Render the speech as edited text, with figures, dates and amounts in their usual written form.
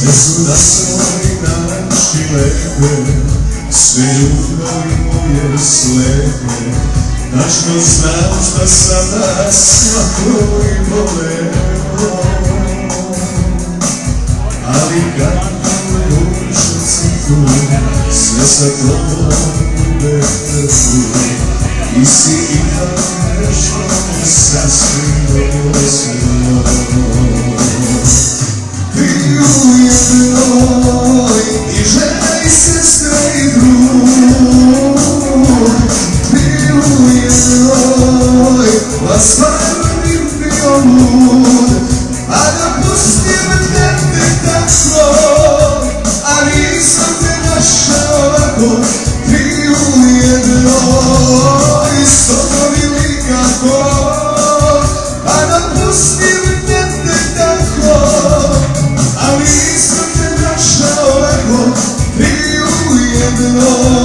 Sve su naslovi naši lepe, sve ljubavi moje slepe. Tačno znam šta sada svakoj boleo, ali kad dođu si tu, sve sa tobom uvek tu. Ti si ipak nešto sasvim dovoljno. Ti u jednoj i žena i sestra i drug. Ti u jednoj, pa stvarno bih bio lud. A da pustim tebe tako, a nisam te našao ovako. Ti u jednoj, stotovi nikako, a da pustim tebe tako, a nisam te našao ovako. Ti u jednoj.